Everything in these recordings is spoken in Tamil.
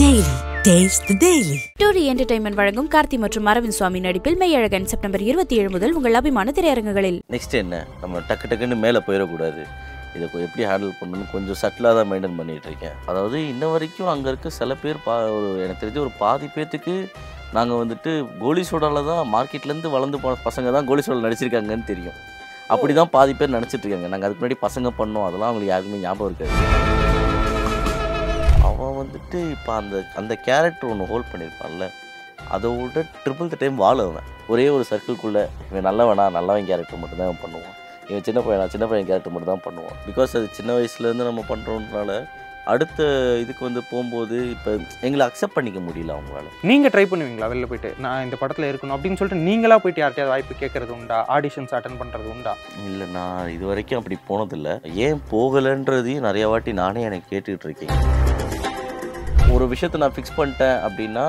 Daily. Taste the Daily. டூரி என்டர்டைன்மெண்ட் வழங்கும் கார்த்தி மற்றும் அரவிந்த் சுவாமி நடிப்பில் மெய்யழகன் செப்டம்பர் 27 முதல் உங்கள் அபிமான திரையரங்குகளில். நெக்ஸ்ட் என்ன, நம்ம டக்குன்னு மேலே போயிடக்கூடாது, இதை எப்படி ஹேண்டில் பண்ணணும்னு கொஞ்சம் சட்டிலாக தான் மெயின்டைன் பண்ணிகிட்டு இருக்கேன். அதாவது இன்ன வரைக்கும் அங்கே இருக்க சில பேர் எனக்கு தெரிஞ்ச ஒரு பாதி பேர்த்துக்கு நாங்கள் வந்துட்டு கோலி சோடாவில் தான் மார்க்கெட்லேருந்து வளர்ந்து போன பசங்க தான் கோலி சோடாவில் நடிச்சிருக்காங்கன்னு தெரியும். அப்படி தான் பாதி பேர் நினச்சிட்ருக்காங்க. நாங்கள் அதுக்கு முன்னாடி பசங்க பண்ணோம், அதெல்லாம் அவங்களுக்கு யாருக்குமே ஞாபகம் இருக்காது. அவன் வந்துட்டு இப்போ அந்த கேரக்டர் ஒன்று ஹோல்ட் பண்ணியிருப்பான்ல, அதை விட ட்ரிபிள் த டைம் வாழவன். ஒரே ஒரு சர்க்கிள்குள்ளே இவன் நல்லவன் கேரக்டர் மட்டும்தான் அவன் பண்ணுவான், இவன் சின்ன பையன் கேரக்டர் மட்டும் தான் பண்ணுவான். பிகாஸ் அது சின்ன வயசுலேருந்து நம்ம பண்ணுறோன்றனால அடுத்த இதுக்கு வந்து போகும்போது இப்போ எங்களை அக்செப்ட் பண்ணிக்க முடியல அவங்களால. நீங்கள் ட்ரை பண்ணுவீங்களா வெளில போயிட்டு நான் இந்த படத்தில் இருக்கணும் அப்படின்னு சொல்லிட்டு நீங்களாக போயிட்டு யார்கிட்டயாவது வாய்ப்பு கேட்குறது உண்டா? ஆடிஷன்ஸ் அட்டன் பண்ணுறது உண்டா? இல்லை, நான் இது வரைக்கும் அப்படி போனதில்லை. ஏன் போகலைன்றதையும் நிறையா வாட்டி நானே எனக்கு கேட்டுக்கிட்டு இருக்கேன். ஒரு விஷயத்தை நான் ஃபிக்ஸ் பண்ணிட்டேன் அப்படின்னா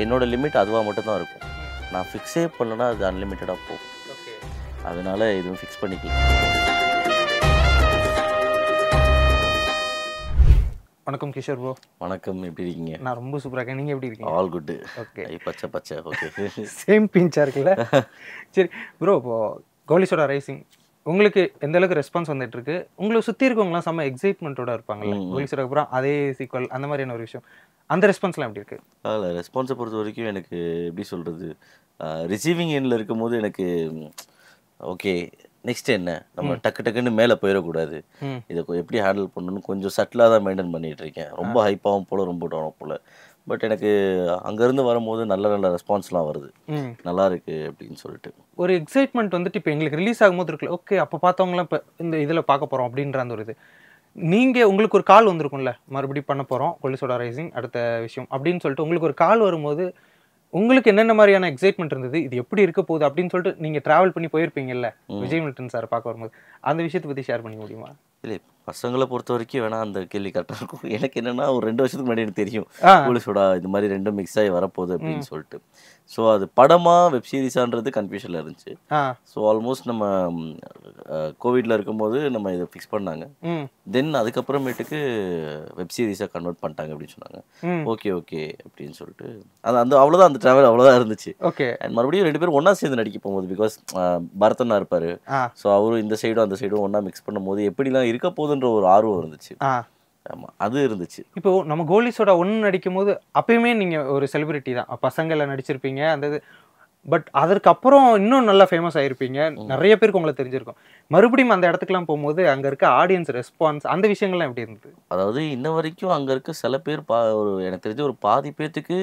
என்னோடய லிமிட் அதுவாக மட்டும்தான் இருக்கும். நான் ஃபிக்ஸே பண்ணலைன்னா அது அன்லிமிட்டடாக போகும். அதனால் எதுவும் ஃபிக்ஸ் பண்ணிக்கலாம். வணக்கம் கிஷோர் ப்ரோ. வணக்கம், எப்படி இருக்கீங்க? நான் ரொம்ப சூப்பராக இருக்கேன், நீங்கள் எப்படி இருக்கீங்க? All good. ஓகே, பச்சை ஓகே. சேம் பிஞ்சாக இருக்குல்ல? சரி ப்ரோ, இப்போது கோலி சோடா ரைசிங் உங்களுக்கு எந்த அளவுக்கு ரெஸ்பான்ஸ் வந்துட்டு இருக்கு? உங்களை சுற்றி இருக்கவங்களாம் செம்ம எக்ஸைட்மெண்ட்டோட இருப்பாங்கல்ல, கோலி சோடாக்கு அப்புறம் அதே சீக்வல் அந்த மாதிரியான ஒரு விஷயம், அந்த ரெஸ்பான்ஸ்லாம் எப்படி இருக்குது? அதில் ரெஸ்பான்ஸை பொறுத்த வரைக்கும் எனக்கு எப்படி சொல்கிறது, ரிசீவிங் எண்டில் இருக்கும் போது எனக்கு ஓகே நெக்ஸ்ட் என்ன, நம்ம டக்குன்னு மேலே போயிடக்கூடாது, இதை எப்படி ஹேண்டில் பண்ணணும்னு கொஞ்சம் சட்டிலாக தான் மெயின்டைன் பண்ணிகிட்டு இருக்கேன். ரொம்ப ஹைப்பாகவும் போல் ரொம்ப டவுனாக போல். பட் எனக்கு அங்கேருந்து வரும்போது நல்ல ரெஸ்பான்ஸ்லாம் வருது, நல்லா இருக்குது அப்படின்னு சொல்லிட்டு. ஒரு எக்ஸைட்மெண்ட் வந்துட்டு இப்போ எங்களுக்கு ரிலீஸ் ஆகும்போது இருக்குல்ல, ஓகே அப்போ பார்த்தவங்களாம் இப்போ இந்த இதில் பார்க்க போகிறோம் அப்படின்ற அந்த ஒரு இது, நீங்கள் உங்களுக்கு ஒரு கால் வந்திருக்கும்ல, மறுபடியும் பண்ண போகிறோம் கோலி சோடா ரைசிங் அடுத்த விஷயம் அப்படின்னு சொல்லிட்டு உங்களுக்கு ஒரு கால் வரும்போது உங்களுக்கு என்னென்ன மாதிரியான எக்ஸைட்மெண்ட் இருந்தது, இது எப்படி இருக்க போகுது அப்படின்னு சொல்லிட்டு நீங்கள் ட்ராவல் பண்ணி போயிருப்பீங்கல்ல விஜய் மில்டன் சார் பார்க்க வரும்போது, அந்த விஷயத்தை பற்றி ஷேர் பண்ணிக்க முடியுமா? இல்லை, பசங்களை பொறுத்த வரைக்கும் வேணா அந்த கேள்வி கரெக்டாக இருக்கும். எனக்கு என்னென்னா ஒரு 2 வருஷத்துக்கு முன்னாடி எனக்கு தெரியும் கோலி சோடா இது மாதிரி ரெண்டும் மிக்ஸ் ஆகி வரப்போகுது அப்படின்னு சொல்லிட்டு. ஸோ அது படமாக வெப் சீரிஸான்றது கன்ஃபியூஷனில் இருந்துச்சு. ஸோ ஆல்மோஸ்ட் நம்ம கோவிடில் இருக்கும்போது நம்ம இதை ஃபிக்ஸ் பண்ணாங்க. தென் அதுக்கப்புறமேட்டுக்கு வெப் சீரிஸாக கன்வெர்ட் பண்ணிட்டாங்க அப்படின்னு சொன்னாங்க. ஓகே அப்படின்னு சொல்லிட்டு அவ்வளோதான், அந்த ட்ராவல் அவ்வளோதான் இருந்துச்சு. ஓகே, அண்ட் மறுபடியும் 2 பேரும் ஒன்றா சேர்ந்து நடிக்க போகும்போது, பிகாஸ் பரதனா இருப்பார், ஸோ அவரும் இந்த சைடும் அந்த சைடும் ஒன்றா மிக்ஸ் பண்ணும்போது எப்படிலாம் இருக்க போகுதுன்ற ஒரு ஆர்வம் இருந்துச்சு. ஆமாம், அது இருந்துச்சு. இப்போ நம்ம கோலி சோடா ஒன்று நடிக்கும் போது அப்பயுமே நீங்கள் ஒரு செலிபிரிட்டி தான், பசங்களை நடிச்சிருப்பீங்க அந்த இது, பட் அதற்கப்புறம் இன்னும் நல்லா ஃபேமஸ் ஆகிருப்பீங்க, நிறைய பேருக்கு உங்களை தெரிஞ்சிருக்கும். மறுபடியும் அந்த இடத்துக்குலாம் போகும்போது அங்கே இருக்க ஆடியன்ஸ் ரெஸ்பான்ஸ் அந்த விஷயங்கள்லாம் எப்படி இருந்தது? அதாவது இன்ன வரைக்கும் அங்கே இருக்க சில பேர் எனக்கு தெரிஞ்ச ஒரு பாதி பேர்த்துக்கு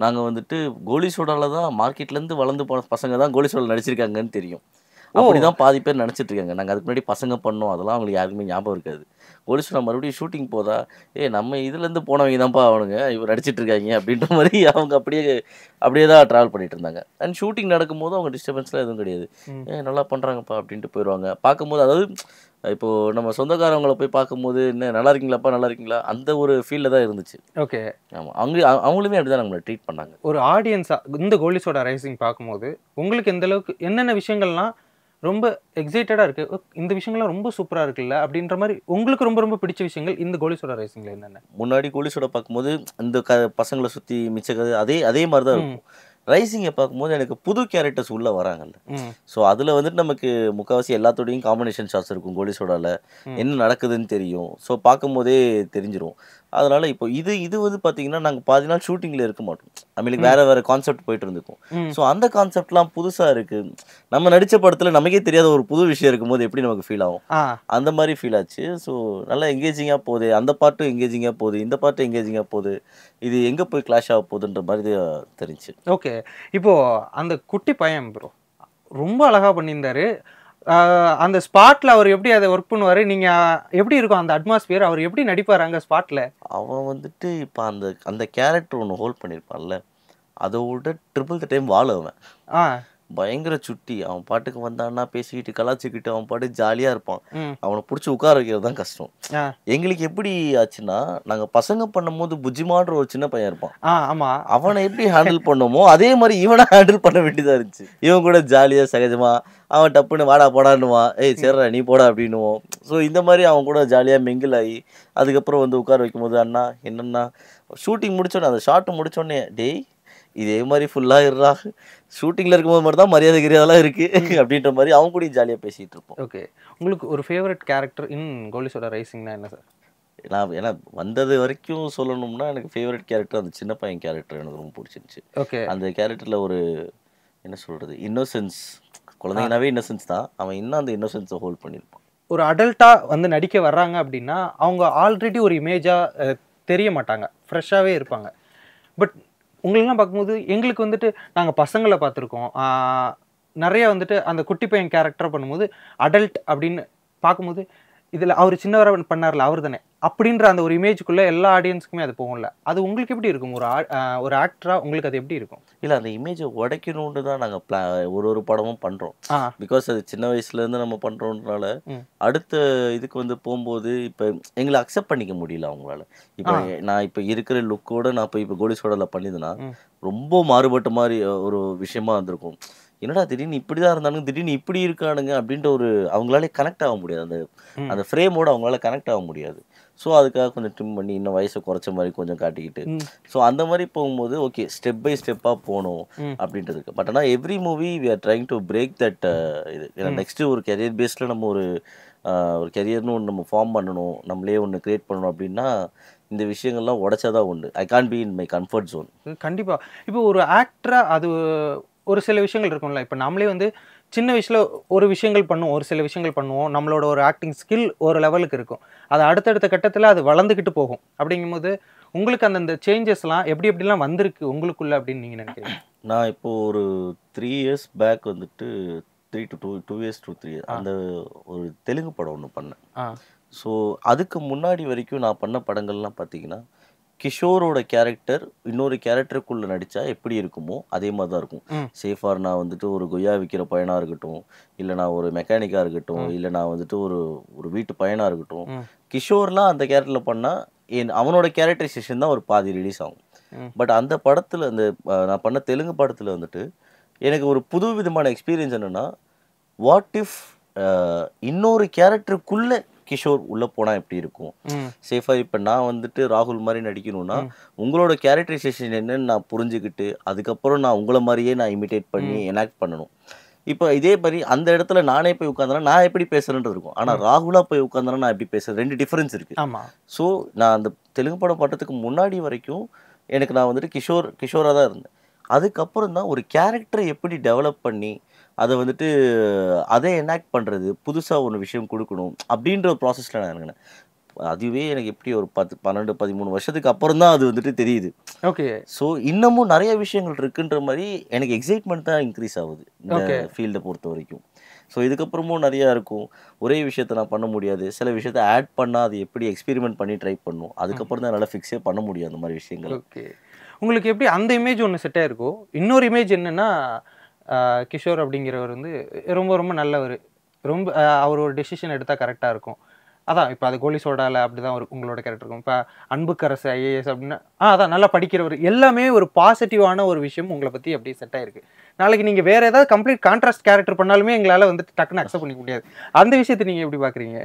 நாங்கள் வந்துட்டு கோலி சோடாவில் தான் மார்க்கெட்லேருந்து வளர்ந்து போன பசங்க தான் கோலி சோடாவில் நடிச்சிருக்காங்கன்னு தெரியும். அப்படி தான் பாதி பேர் நினச்சிட்டு இருக்காங்க. நாங்கள் அதுக்கு முன்னாடி பசங்க பண்ணோம், அதெல்லாம் அவங்களுக்கு யாருக்குமே ஞாபகம் இருக்காது. கோலி சோடா மறுபடியும் ஷூட்டிங் போதா, நம்ம இதுலேருந்து போனவங்க தான்ப்பா அவனுங்க இவர் நடிச்சிட்டு இருக்காங்க அப்படின்ற மாதிரி அவங்க அப்படியே தான் ட்ராவல் பண்ணிட்டு இருந்தாங்க. அண்ட் ஷூட்டிங் நடக்கும்போது அவங்க டிஸ்டர்பன்ஸ்லாம் எதுவும் கிடையாது. நல்லா பண்ணுறாங்கப்பா அப்படின்ட்டு போயிடுவாங்க. பார்க்கும்போது அதாவது இப்போது நம்ம சொந்தக்காரவங்களை போய் பார்க்கும்போது என்ன நல்லா இருக்கீங்களா அந்த ஒரு ஃபீல்டில் தான் இருந்துச்சு. ஓகே, ஆமாம், அவங்களுமே அப்படி தான் நம்மளை ட்ரீட் பண்ணாங்க. ஒரு ஆடியன்ஸாக இந்த கோலி சோடா ரைசிங் பார்க்கும்போது உங்களுக்கு எந்த அளவுக்கு என்னென்ன விஷயங்கள்லாம் ரொம்ப எக்ஸைட்டடாக இருக்குது, இந்த விஷயங்கள்லாம் ரொம்ப சூப்பராக இருக்குல்ல அப்படின்ற மாதிரி உங்களுக்கு ரொம்ப பிடிச்ச விஷயங்கள் இந்த கோலி சோடா ரைசிங்கில் என்னென்ன? முன்னாடி கோலி சோடா பார்க்கும்போது இந்த பசங்களை சுற்றி மிச்ச கதை அதே மாதிரி தான் இருக்கும். ரைசிங்கை பார்க்கும்போது எனக்கு புது கேரக்டர்ஸ் உள்ளே வராங்கல்ல, ஸோ அதில் வந்துட்டு நமக்கு முக்கால்வாசி எல்லாத்தோடையும் காம்பினேஷன் ஷாட்ஸ் இருக்கும். கோலி சோடாவில் என்ன நடக்குதுன்னு தெரியும், ஸோ பார்க்கும்போதே தெரிஞ்சிடும். அதனால் இப்போ இது வந்து பார்த்தீங்கன்னா நாங்கள் பாதி நாள் ஷூட்டிங்கில் இருக்க மாட்டோம், நம்மளுக்கு வேறு கான்செப்ட் போயிட்டு இருந்துக்கும். ஸோ அந்த கான்செப்ட்லாம் புதுசாக இருக்குது. நம்ம நடித்த படத்தில் நமக்கே தெரியாத ஒரு புது விஷயம் இருக்கும்போது எப்படி நமக்கு ஃபீல் ஆகும், அந்த மாதிரி ஃபீல் ஆச்சு. ஸோ நல்லா எங்கேஜிங்காக போகுது, அந்த பாட்டும் எங்கேஜிங்காக போகுது, இந்த பாட்டும் எங்கேஜிங்காக போகுது, இது எங்கே போய் கிளாஷ் ஆக போகுதுன்ற மாதிரி தெரிஞ்சு. ஓகே, இப்போது அந்த குட்டி பையன் ப்ரோ ரொம்ப அழகாக பண்ணியிருந்தாரு. அந்த ஸ்பாட்டில் அவர் எப்படி அதை ஒர்க் பண்ணுவார், நீங்கள் எப்படி இருக்கும் அந்த அட்மாஸ்பியர், அவர் எப்படி நடிப்பார் அங்கே ஸ்பாட்டில்? அவன் வந்துட்டு இப்போ அந்த கேரக்டர் ஒன்று ஹோல்ட் பண்ணியிருப்பான்ல, அதை விட ட்ரிபிள் த டைம் வாழவன். பயங்கர சுட்டி. அவன் பாட்டுக்கு வந்தான்னா பேசிக்கிட்டு கலாச்சிக்கிட்டு அவன் பாட்டுக்கு ஜாலியாக இருப்பான். ம். அவனை பிடிச்சி உட்கார வைக்கிறது தான் கஷ்டம். ஆ. எங்களுக்கு எப்படி ஆச்சுன்னா, நாங்கள் பசங்க பண்ணும்போது புஜ்ஜிமான்ற ஒரு சின்ன பையன் இருப்பான். ஆமா. அவனை எப்படி ஹேண்டில் பண்ணோமோ அதே மாதிரி இவனை ஹேண்டில் பண்ண வேண்டியதாக இருந்துச்சு. இவன் கூட ஜாலியாக சகஜமாக அவன் டப்புன்னு வாடா போடான்னுவான், ஏய் சரிடா நீ போடா அப்படின்னுவோம். ஸோ இந்த மாதிரி அவன் கூட ஜாலியாக மிங்கிள் ஆகி அதுக்கப்புறம் வந்து உட்கார வைக்கும்போது அண்ணா என்னண்ணா ஷூட்டிங் முடிச்சோடனே அந்த ஷார்ட்டு முடிச்சோடனே டேய் இதே மாதிரி ஃபுல்லாக இருறா, ஷூட்டிங்கில் இருக்கும்போது மட்டும் தான் மரியாதை கிரியாதெல்லாம் இருக்குது அப்படின்ற மாதிரி அவங்க கூட ஜாலியாக பேசிகிட்டு இருப்போம். ஓகே, உங்களுக்கு ஒரு favourite character in Goli Soda ரைசிங்னா என்ன சார்? ஏன்னா வந்தது வரைக்கும் சொல்லணும்னா எனக்கு ஃபேவரட் கேரக்டர் அந்த சின்ன பையன் கேரக்டர் எனக்கு ரொம்ப பிடிச்சிருந்துச்சு. ஓகே, அந்த கேரக்டரில் ஒரு என்ன சொல்கிறது இன்னோசென்ஸ், குழந்தைங்கனாவே இன்னோசென்ஸ் தான், அவன் இன்னும் அந்த இன்னோசென்ஸை ஹோல்ட் பண்ணியிருப்பான். ஒரு அடல்ட்டாக வந்து நடிக்க வர்றாங்க அப்படின்னா அவங்க ஆல்ரெடி ஒரு இமேஜாக தெரிய மாட்டாங்க, ஃப்ரெஷ்ஷாகவே இருப்பாங்க. பட் உங்களெல்லாம் பார்க்கும்போது எங்களுக்கு வந்துட்டு நாங்கள் பசங்களை பார்த்துருக்கோம், நிறைய வந்துட்டு அந்த குட்டி பையன் கேரக்டர் பண்ணும்போது அடல்ட் அப்படின்னு பார்க்கும்போது இதில் அவர் சின்னவராக பண்ணார்ல அவர் தானே அப்படின்ற அந்த ஒரு இமேஜுக்குள்ளே எல்லா ஆடியன்ஸுக்குமே அது போகும்ல. அது உங்களுக்கு எப்படி இருக்கும்? ஒரு ஆக்டராக உங்களுக்கு அது எப்படி இருக்கும்? இல்லை அந்த இமேஜை உடைக்கணும்னு தான் நாங்கள் ஒரு படமும் பண்ணுறோம். பிகாஸ் அது சின்ன வயசுலேருந்து நம்ம பண்ணுறோன்றனால அடுத்த இதுக்கு வந்து போகும்போது இப்போ எங்களை அக்செப்ட் பண்ணிக்க முடியல அவங்களால. இப்போ நான் இப்போ இருக்கிற லுக்கோடு நான் இப்போ கோலி சோடாவில் பண்ணிதுன்னா ரொம்ப மாறுபட்ட மாதிரி ஒரு விஷயமா இருந்திருக்கும். என்னடா திடீர்னு இப்படி தான் இருந்தானுங்க திடீர்னு இப்படி இருக்கானுங்க அப்படின்ற ஒரு அவங்களாலே கனெக்ட் ஆக முடியாது, அந்த ஃப்ரேமோடு அவங்களால கனெக்ட் ஆக முடியாது. ஸோ அதுக்காக கொஞ்சம் ட்ரிம் பண்ணி இன்னும் வயசை குறைச்ச மாதிரி கொஞ்சம் காட்டிக்கிட்டு ஸோ அந்த மாதிரி போகும்போது ஓகே ஸ்டெப் பை ஸ்டெப்பாக போகணும் அப்படின்றதுக்கு. பட் ஆனால் every movie we are trying to break that இது. ஏன்னா நெக்ஸ்ட்டு ஒரு கெரியர் பேஸில் நம்ம ஒரு கெரியர்னு ஒன்று நம்ம ஃபார்ம் பண்ணணும், நம்மளே ஒன்று க்ரியேட் பண்ணணும் அப்படின்னா இந்த விஷயங்கள்லாம் உடைச்சாதான் உண்டு. I can be in my comfort zone. கண்டிப்பாக. இப்போ ஒரு ஆக்டராக அது ஒரு சில விஷயங்கள் இருக்கும்ல, இப்போ நம்மளே வந்து சின்ன வயசில் ஒரு விஷயங்கள் பண்ணுவோம், ஒரு சில விஷயங்கள் பண்ணுவோம், நம்மளோட ஒரு ஆக்டிங் ஸ்கில் ஒரு லெவலுக்கு இருக்கும், அது அடுத்தடுத்த கட்டத்தில் அது வளர்ந்துக்கிட்டு போகும். அப்படிங்கும்போது உங்களுக்கு அந்த சேஞ்சஸ்லாம் எப்படிலாம் வந்திருக்கு உங்களுக்குள்ள அப்படின்னு நீங்கள் நினைக்கிறீங்க? நான் இப்போது ஒரு 3 years பேக் வந்துட்டு 3 to 2 years to 3 years அந்த ஒரு தெலுங்கு படம் ஒன்று பண்ணேன். ஸோ அதுக்கு முன்னாடி வரைக்கும் நான் பண்ண படங்கள்லாம் பார்த்தீங்கன்னா கிஷோரோட கேரக்டர் இன்னொரு கேரக்டருக்குள்ளே நடித்தா எப்படி இருக்குமோ அதே மாதிரி தான் இருக்கும். சேஃபார் நான் வந்துட்டு ஒரு கொய்யா விற்கிற பையனாக இருக்கட்டும், இல்லை நான் ஒரு மெக்கானிக்காக இருக்கட்டும், இல்லை நான் வந்துட்டு ஒரு வீட்டு பையனாக இருக்கட்டும், கிஷோர்லாம் அந்த கேரக்டரில் பண்ணால் அவனோட கேரக்டரைசேஷன் தான் ஒரு பாதி ரிலீஸ் ஆகும். பட் அந்த படத்தில் அந்த நான் பண்ண தெலுங்கு படத்தில் வந்துட்டு எனக்கு ஒரு புது விதமான எக்ஸ்பீரியன்ஸ் என்னென்னா, வாட் இஃப் இன்னொரு கேரக்டருக்குள்ளே கிஷோர் உள்ளே போனால் எப்படி இருக்கும். சேஃபாக இப்போ நான் வந்துட்டு ராகுல் மாதிரி நடிக்கணும்னா உங்களோட கேரக்டரைசேஷன் என்னன்னு நான் புரிஞ்சுக்கிட்டு அதுக்கப்புறம் நான் உங்களை மாதிரியே நான் இமிட்டேட் பண்ணி எனாக்ட் பண்ணணும். இப்போ இதே மாதிரி அந்த இடத்துல நானே போய் உட்காந்தேன்னா நான் எப்படி பேசுகிறேன்றது இருக்கும், ஆனால் ராகுலாக போய் உட்காந்தேன்னா நான் எப்படி பேசுகிறேன், 2 டிஃப்ரென்ஸ் இருக்குது. ஸோ நான் அந்த தெலுங்கு படம் பட்டத்துக்கு முன்னாடி வரைக்கும் எனக்கு நான் வந்துட்டு கிஷோராக தான் இருந்தேன். அதுக்கப்புறம் தான் ஒரு கேரக்டரை எப்படி டெவலப் பண்ணி அதை வந்துட்டு அதை எனாக்ட் பண்ணுறது, புதுசாக ஒரு விஷயம் கொடுக்கணும் அப்படின்ற ஒரு ப்ராசஸில் நான் இறங்கினேன். அதுவே எனக்கு எப்படி ஒரு 10, 12, 13 வருஷத்துக்கு அப்புறம் தான் அது வந்துட்டு தெரியுது. ஓகே. ஸோ இன்னமும் நிறைய விஷயங்கள் இருக்குன்ற மாதிரி எனக்கு எக்ஸைட்மெண்ட் தான் இன்க்ரீஸ் ஆகுது இந்த ஃபீல்டை பொறுத்த வரைக்கும். ஸோ இதுக்கப்புறமும் நிறையா இருக்கும். ஒரே விஷயத்தை நான் பண்ண முடியாது, சில விஷயத்தை ஆட் பண்ணால் அது எப்படி எக்ஸ்பெரிமெண்ட் பண்ணி ட்ரை பண்ணும், அதுக்கப்புறம் தான் என்னால் ஃபிக்ஸே பண்ண முடியும் அந்த மாதிரி விஷயங்கள். ஓகே, உங்களுக்கு எப்படி அந்த இமேஜ் ஒன்று செட் ஆயிருக்கும்? இன்னொரு இமேஜ் என்னென்னா கிஷோர் அப்படிங்கிறவர் வந்து ரொம்ப ரொம்ப நல்லவர், ரொம்ப அவர் ஒரு டெசிஷன் எடுத்தால் கரெக்டாக இருக்கும். அதான் இப்போ அது கோலி சோடாவில் அப்படி தான் உங்களோட கேரக்டர் இருக்கும். இப்போ அன்புக்கரசு ஐஏஎஸ் அப்படின்னா அதான் நல்லா படிக்கிறவர், எல்லாமே ஒரு பாசிட்டிவான ஒரு விஷயம் உங்களை பற்றி அப்படி செட் ஆயிருக்கு. நாளைக்கு நீங்கள் வேறு ஏதாவது கம்ப்ளீட் கான்ட்ராஸ்ட் கேரக்டர் பண்ணாலுமே எங்களால் வந்துட்டு டக்குன்னு அக்செப்ட் பண்ணிக்க முடியாது. அந்த விஷயத்தை நீங்கள் எப்படி பார்க்குறீங்க?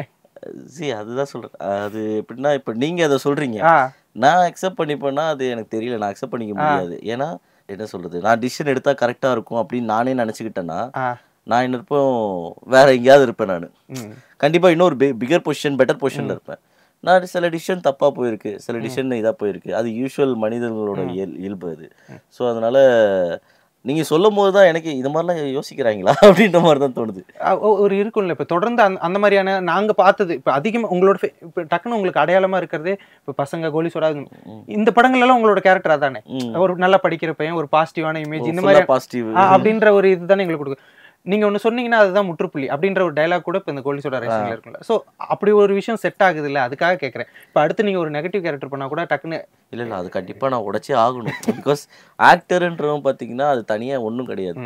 அதுதான் சொல்கிறேன். அது எப்படின்னா இப்போ நீங்கள் அதை சொல்கிறீங்க, நான் அக்செப்ட் பண்ணிப்பேன்னா அது எனக்கு தெரியல, நான் அக்செப்ட் பண்ணிக்க முடியாது. ஏன்னா என்ன சொல்கிறது, நான் டிசிஷன் எடுத்தால் கரெக்டாக இருக்கும் அப்படின்னு நானே நினச்சிக்கிட்டேன்னா நான் என்ன இருப்போம், வேற எங்கேயாவது இருப்பேன். நான் கண்டிப்பாக இன்னொரு பிகர் பொசிஷன் பெட்டர் பொசிஷனில் இருப்பேன். நான் சில டிசிஷன் தப்பாக போயிருக்கு, சில டிசிஷன் இதாக போயிருக்கு, அது யூஷுவல் மனிதர்களோட இயல்பு அது. ஸோ அதனால் நீங்கள் சொல்லும் போது தான் எனக்கு இது மாதிரிலாம் யோசிக்கிறாங்களா அப்படின்ற மாதிரி தான் தோணுது. ஒரு இருக்கும்ல இப்போ தொடர்ந்து அந்த மாதிரியான நாங்கள் பார்த்தது இப்போ அதிகமாக உங்களோட இப்போ டக்குன்னு உங்களுக்கு அடையாளமாக இருக்கிறதே இப்போ பசங்க கோலி சோடா இந்த படங்கள்லாம் உங்களோட கேரக்டர் அதானே, ஒரு நல்லா படிக்கிற பையன், ஒரு பாசிட்டிவான இமேஜ், இந்த மாதிரி பாசிட்டிவ் அப்படின்ற ஒரு இது தானே எங்களுக்கு கொடுக்கும். நீங்கள் ஒன்று சொன்னீங்கன்னா அதுதான் முற்றுப்புள்ளி அப்படின்ற ஒரு டைலாக் கூட இப்போ இந்த கோலி சோடா ரேசிங்ல இருக்குல்ல. ஸோ அப்படி ஒரு விஷயம் செட் ஆகுது இல்லை, அதுக்காக கேட்குறேன். இப்போ அடுத்து நீங்கள் ஒரு நெகட்டிவ் கேரக்டர் பண்ணால் கூட டக்குன்னு இல்லை அது கண்டிப்பாக நான் உடைச்சே ஆகணும். பிகாஸ் ஆக்டருன்றவன் பார்த்தீங்கன்னா அது தனியாக ஒன்றும் கிடையாது.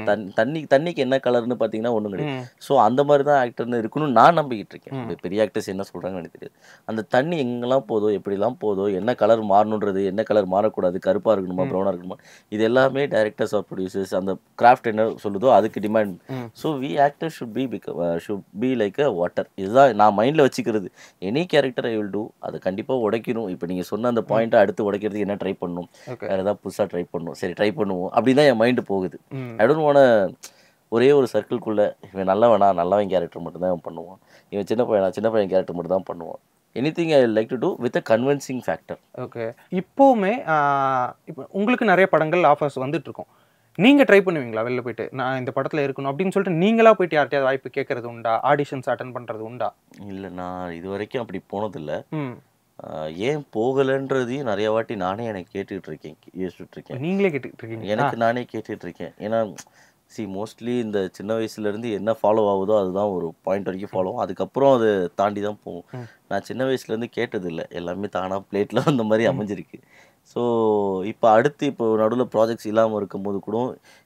தண்ணிக்கு என்ன கலர்னு பார்த்தீங்கன்னா ஒன்றும் கிடையாது. ஸோ அந்த மாதிரி தான் ஆக்டர்னு இருக்கணும்னு நான் நம்பிக்கிட்டு இருக்கேன். பெரிய ஆக்டர்ஸ் என்ன சொல்கிறாங்கன்னு எனக்கு தெரியாது. அந்த தண்ணி எங்கெல்லாம் போதோ எப்படிலாம் போதோ என்ன கலர் மாறணுன்றது, என்ன கலர் மாறக்கூடாது, கருப்பாக இருக்கணுமா ப்ரௌனாக இருக்கணுமா, இது எல்லாமே டைரக்டர்ஸ் ஆர் ப்ரொடியூசர்ஸ் அந்த கிராஃப்ட் என்ன சொல்லுதோ அதுக்கு demand. So we actor should be like a water. இதுதான் நான் மைண்டில் வச்சுக்கிறது. Any character I will do, அதை கண்டிப்பாக உடைக்கணும். இப்போ நீங்கள் சொன்ன அந்த பாயிண்ட்டை அடுத்து உடைக்கிறதுக்கு என்ன ட்ரை பண்ணணும், வேறு ஏதாவது புதுசாக ட்ரை பண்ணணும், சரி ட்ரை பண்ணுவோம் அப்படின்னு தான் என் மைண்டு போகுது. ஐ டோன்ட் வாண்ட் ஒரே ஒரு சர்க்கிள்குள்ளே இவன் நல்லவன் கேரக்டர் மட்டும்தான் இவன் பண்ணுவான், இவன் சின்ன பையன் கேரக்டர் மட்டும் தான் பண்ணுவான். Anything I like to do with a convincing factor. Okay, இப்போவுமே இப்போ உங்களுக்கு நிறைய படங்கள் ஆஃபர்ஸ் வந்துட்டு இருக்கும். நீங்கள் ட்ரை பண்ணுவீங்களா வெளில போயிட்டு நான் இந்த படத்தில் இருக்கணும் அப்படின்னு சொல்லிட்டு நீங்களா போயிட்டு யார்கிட்டயாவது வாய்ப்பு கேட்கறது உண்டா, ஆடிஷன்ஸ் அட்டன் பண்ணுறது உண்டா? இல்லை, நான் இது வரைக்கும் அப்படி போனதில்லை. ஏன் போகலைன்றதையும் நிறைய வாட்டி நானே எனக்கு யோசிச்சுட்டு இருக்கேன். நீங்களே கேட்டுட்டு இருக்கீங்க? எனக்கு நானே கேட்டுட்டு இருக்கேன். ஏன்னா மோஸ்ட்லி இந்த சின்ன வயசுலேருந்து என்ன ஃபாலோ ஆகுதோ அதுதான் ஒரு பாயிண்ட் வரைக்கும் ஃபாலோ ஆகும், அதுக்கப்புறம் அதை தாண்டி தான் போகும். நான் சின்ன வயசுலேருந்து கேட்டதில்லை, எல்லாமே தானாக பிளேட்டில் அந்த மாதிரி அமைஞ்சிருக்கு. ஸோ இப்போ நடுவில் ப்ராஜெக்ட்ஸ் இல்லாமல் இருக்கும்போது கூட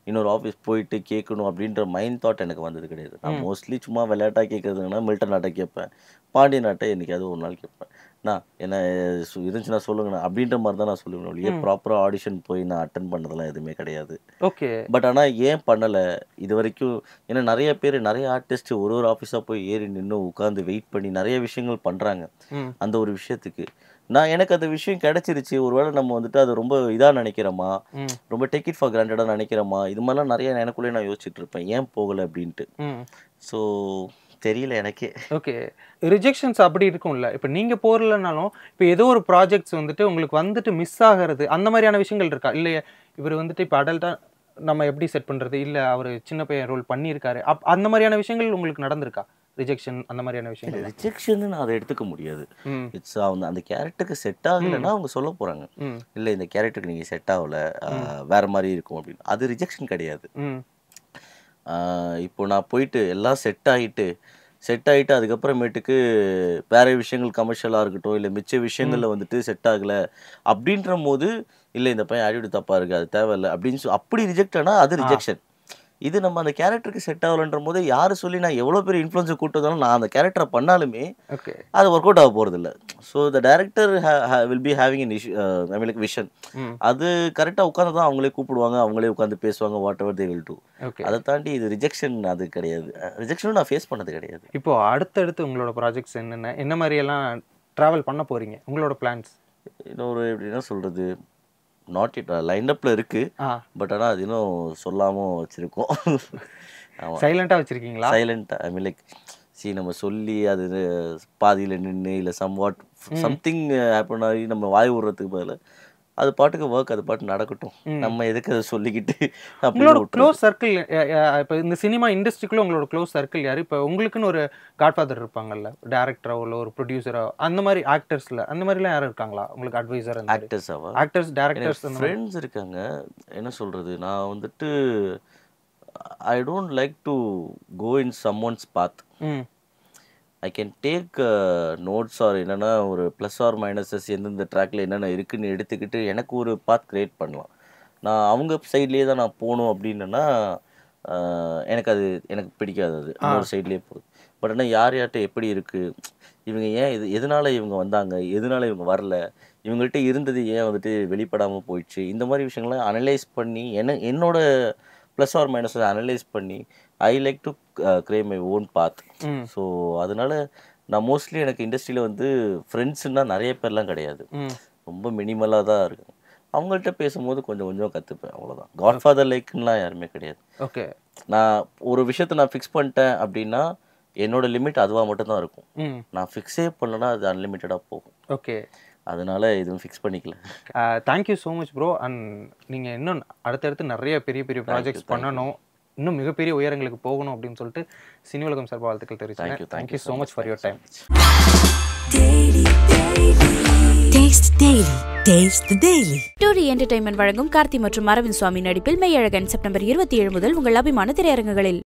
இன்னொரு ஆஃபீஸ் போயிட்டு கேட்கணும் அப்படின்ற மைண்ட் தாட் எனக்கு வந்தது கிடையாது. நான் மோஸ்ட்லி சும்மா விளையாட்டாக கேட்குறதுன்னா மில்டன் நாட்டை கேட்பேன், பாண்டியன் நாட்டை என்றைக்காவது ஒரு நாள் கேட்பேன். நான் என்ன இருந்துச்சுன்னா சொல்லுங்கண்ணா அப்படின்ற மாதிரி தான் நான் சொல்லுவேன். இல்லையே ப்ராப்பராக ஆடிஷன் போய் நான் அட்டன் பண்ணதெல்லாம் எதுவுமே கிடையாது. ஓகே, பட் ஆனால் ஏன் பண்ணலை இது வரைக்கும், ஏன்னா நிறைய ஆர்டிஸ்ட் ஒரு ஆஃபீஸாக போய் ஏறி நின்று உட்காந்து வெயிட் பண்ணி நிறைய விஷயங்கள் பண்ணுறாங்க அந்த ஒரு விஷயத்துக்கு. எனக்கு அந்த விஷயம் கிடைச்சிருச்சு, ஒருவேளை நம்ம வந்துட்டு அதை ரொம்ப இதாக நினைக்கிறோமா, ரொம்ப டேக் இட் ஃபார் கிராண்டடாக நினைக்கிறோமா, இது மாதிரிலாம் நிறைய எனக்குள்ளே நான் யோசிச்சுட்டு இருப்பேன் ஏன் போகலை அப்படின்ட்டு. ஸோ தெரியல எனக்கே. ஓகே, ரிஜெக்ஷன்ஸ் அப்படி இருக்கும்ல. இப்போ நீங்கள் போகலனாலும் இப்போ ஏதோ ஒரு ப்ராஜெக்ட்ஸ் வந்துட்டு உங்களுக்கு வந்துட்டு மிஸ் ஆகிறது அந்த மாதிரியான விஷயங்கள் இருக்கா? இல்லையே இவர் வந்துட்டு இப்போ அடல்ட்டாக நம்ம எப்படி செட் பண்ணுறது, இல்லை அவர் சின்ன பையன் ரோல் பண்ணியிருக்காரு, அந்த மாதிரியான விஷயங்கள் உங்களுக்கு நடந்திருக்கா? ரிஜெக்ஷன் அந்த மாதிரியான விஷயங்கள். ரிஜெக்ஷன் நான் அதை எடுத்துக்க முடியாது. இட்ஸ் அந்த கேரக்டருக்கு செட் ஆகலைன்னா அவங்க சொல்ல போகிறாங்க, இல்லை இந்த கேரக்டருக்கு நீங்கள் செட் ஆகலை வேற மாதிரி இருக்கும் அப்படின்னு. அது ரிஜெக்ஷன் கிடையாது. இப்போ நான் போயிட்டு எல்லாம் செட் ஆகிட்டு அதுக்கப்புறமேட்டுக்கு வேற விஷயங்கள் கமர்ஷியலாக இருக்கட்டும் இல்லை மிச்ச விஷயங்களில் வந்துட்டு செட் ஆகலை அப்படின்ற போது, இல்லை இந்த பையன் ஆட்டிடியூட் தப்பாக இருக்குது அது தேவையில்லை அப்படின்னு அப்படி ரிஜெக்ட் ஆனால் அது ரிஜெக்ஷன். இது நம்ம அந்த கேரக்டருக்கு செட் ஆகலன்ற போது யார் சொல்லி நான் எவ்வளோ பெரிய இன்ஃப்ளூன்ஸை கூட்டு வந்தாலும் நான் அந்த கேரக்டரை பண்ணாலுமே அது ஒர்க் அவுட் ஆக போகிறது இல்லை. So the director will be having an vision. அது கரெக்டாக உட்காந்து தான் அவங்களே கூப்பிடுவாங்க, அவங்களே உட்காந்து பேசுவாங்க, what ever they will do. அதை தாண்டி இது ரிஜெக்ஷன் அது கிடையாது. ரிஜெக்ஷனும் நான் ஃபேஸ் பண்ணது கிடையாது. இப்போ அடுத்தடுத்து உங்களோட ப்ராஜெக்ட்ஸ் என்ன மாதிரியெல்லாம் ட்ராவல் பண்ண போகிறீங்க, உங்களோட பிளான்ஸ்? இன்னொரு எப்படின்னா சொல்கிறது, நாட் இட் லைன்அப்பில் இருக்குது, பட் ஆனால் அது இன்னும் சொல்லாமல் வச்சுருக்கோம். ஆமாம், சைலண்ட்டாக வச்சுருக்கீங்களா? சைலண்ட்டாக ஐ மீன் லைக் நம்ம சொல்லி அது பாதியில் நின்று இல்லை சம்திங் ஹேப்பன் ஆகி நம்ம வாய் விடுறதுக்கு பதில் அது பாட்டுக்கு ஒர்க் அது பாட்டு நடக்கட்டும், நம்ம எதுக்கு அதை சொல்லிக்கிட்டு. உங்களோட க்ளோஸ் சர்க்கிள் இப்போ இந்த சினிமா இண்டஸ்ட்ரிக்குள்ளே உங்களோட க்ளோஸ் சர்க்கிள் யார்? இப்போ உங்களுக்குன்னு ஒரு காட்ஃபாதர் இருப்பாங்கல்ல, டேரக்டரோ இல்லை ஒரு ப்ரொடியூசரோ, அந்த மாதிரி ஆக்டர்ஸில் அந்த மாதிரிலாம் யாரும் இருக்காங்களா உங்களுக்கு அட்வைசர்? ஆக்டர்ஸ் டேரக்டர்ஸ் ஃப்ரெண்ட்ஸ் இருக்காங்க. என்ன சொல்கிறது, நான் வந்துட்டு I don't like to go in someone's path. I can take notes or என்னென்னா ஒரு ப்ளஸ் ஆர் மைனஸஸ் எந்தெந்த ட்ராக்கில் என்னென்ன இருக்குதுன்னு எடுத்துக்கிட்டு எனக்கு ஒரு பாத் க்ரியேட் பண்ணலாம். நான் அவங்க சைட்லேயே தான் நான் போகணும் அப்படின்னா எனக்கு பிடிக்காது, அது இன்னொரு சைட்லேயே போகுது. பட் ஆனால் யார்கிட்ட எப்படி இருக்குது, இவங்க ஏன் எதனால் இவங்க வந்தாங்க, எதனால் இவங்க வரல, இவங்கள்ட்ட இருந்தது ஏன் வந்துட்டு வெளிப்படாமல் போயிடுச்சு, இந்த மாதிரி விஷயங்கள்லாம் அனலைஸ் பண்ணி என்னோட ப்ளஸ் ஆர் மைனஸை அனலைஸ் பண்ணி I like to create my own path. So அதனால நான் மோஸ்ட்லி எனக்கு இண்டஸ்ட்ரியில் வந்து ஃப்ரெண்ட்ஸுன்னா நிறைய பேர்லாம் கிடையாது, ரொம்ப மினிமலாக தான் இருக்கும். அவங்கள்ட்ட பேசும்போது கொஞ்சம் கொஞ்சம் கற்றுப்பேன், அவ்வளோதான். காட்ஃபாதர் லைக்குன்னெலாம் யாருமே கிடையாது. ஓகே, நான் ஒரு விஷயத்தை நான் ஃபிக்ஸ் பண்ணிட்டேன் அப்படின்னா என்னோட லிமிட் அதுவாக மட்டும்தான் இருக்கும். நான் ஃபிக்ஸே பண்ணலன்னா அது அன்லிமிட்டடாக போகும். ஓகே, அதனால எதுவும் ஃபிக்ஸ் பண்ணிக்கல. Thank you so much bro. And நீங்கள் இன்னும் அடுத்தடுத்து நிறைய பெரிய பெரிய ப்ராஜெக்ட்ஸ் பண்ணணும், இன்னும் மிகப்பெரிய உயரங்களுக்கு போகணும் அப்படின்னு சொல்லிட்டு சினி உலகம் சார்பாக வாழ்த்துக்கள் தெரிவிச்சேன். Thank you so much for your time. Taste the Daily. டூரி என்டர்டைன்மெண்ட் வழங்கும் கார்த்தி மற்றும் அரவிந்த் சுவாமி நடிப்பில் மெய்யழகன் செப்டம்பர் 27 முதல் உங்கள் அபிமான திரையரங்குகளில்.